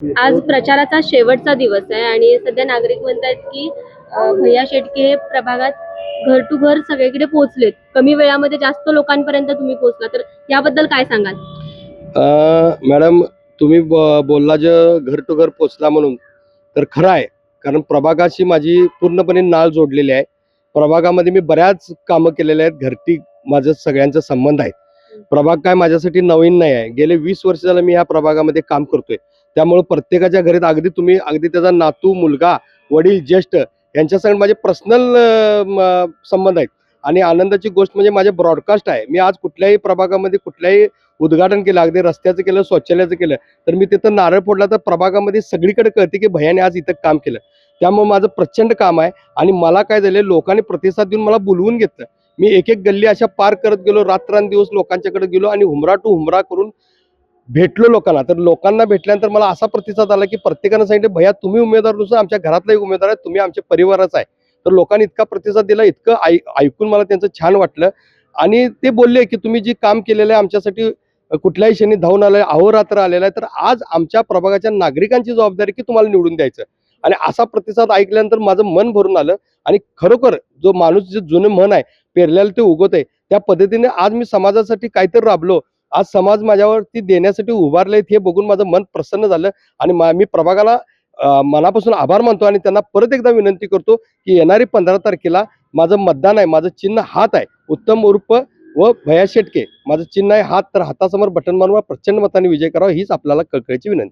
आज प्रचाराचा शेवटचा दिवस आहे आणि सध्या नागरिक म्हणतात की भैया शेटके हे प्रभागात घर टू घर सगळीकडे पोहोचलेत. कमी वेळामध्ये जास्त लोकांपर्यंत तुम्ही पोहोचला, तर याबद्दल काय सांगाल? मॅडम, तुम्ही बोलला जे घर टू घर पोचला म्हणून, तर खरं आहे. कारण प्रभागाशी माझी पूर्णपणे नाळ जोडलेली आहे. प्रभागामध्ये मी बऱ्याच कामं केलेले आहेत. घरटी माझं सगळ्यांचा संबंध आहे. प्रभाग काय माझ्यासाठी नवीन नाही आहे. गेले 20 वर्ष झालं मी ह्या प्रभागामध्ये काम करतोय. त्यामुळे प्रत्येकाच्या घरीत अगदी त्याचा नातू, मुलगा, वडील, ज्येष्ठ यांच्यासंग माझे पर्सनल संबंध आहेत. आणि आनंदाची गोष्ट म्हणजे माझे ब्रॉडकास्ट आहे. मी आज कुठल्याही प्रभागामध्ये कुठल्याही उद्घाटन केलं, अगदी रस्त्याचं केलं, शौचालयाचं केलं, तर मी तिथं नारळ फोडला तर प्रभागामध्ये सगळीकडे कळते की भैयाने आज इथं काम केलं. त्यामुळे माझं प्रचंड काम आहे. आणि मला काय झालं, लोकांनी प्रतिसाद देऊन मला बोलवून घेतलं. मी एक एक गल्ली अशा पार करत गेलो, रात्रंदिवस लोकांच्याकडे गेलो आणि हुमरा टू हुमरा करून भेटलो लोकांना. तर लोकांना भेटल्यानंतर मला असा प्रतिसाद आला की प्रत्येकानं सांगितलं, भैया तुम्ही उमेदवार नसून आमच्या घरातला एक उमेदवार आहे, तुम्ही आमच्या परिवाराचा आहे. तर लोकांनी इतका प्रतिसाद दिला, इतकं ऐकून मला त्यांचं छान वाटलं. आणि ते बोलले की तुम्ही जे काम केलेलं आहे आमच्यासाठी कुठल्याही क्षणी धावून आलं, अहोरात्र आलेला आहे. तर आज आमच्या प्रभागाच्या नागरिकांची जबाबदारी की तुम्हाला निवडून द्यायचं. आणि असा प्रतिसाद ऐकल्यानंतर माझं मन भरून आलं. आणि खरोखर जो माणूस, जे जुनं म्हण आहे, पेरल्याला ते उगवत आहे, त्या पद्धतीने आज मी समाजासाठी काहीतरी राबलो. आज समाज माझ्यावरती देण्यासाठी उभारले, हे बघून माझं मन प्रसन्न झालं. आणि मी प्रभागाला मनापासून आभार मानतो. आणि त्यांना परत एकदा विनंती करतो की येणारी 15 तारखेला माझं मतदान आहे, माझं चिन्ह हात आहे, उत्तम उर्फ व भैया शेटके माझं चिन्ह आहे हात. तर हातासमोर बटन मारून प्रचंड मताने विजय करावा, हीच आपल्याला कळकळीची विनंती.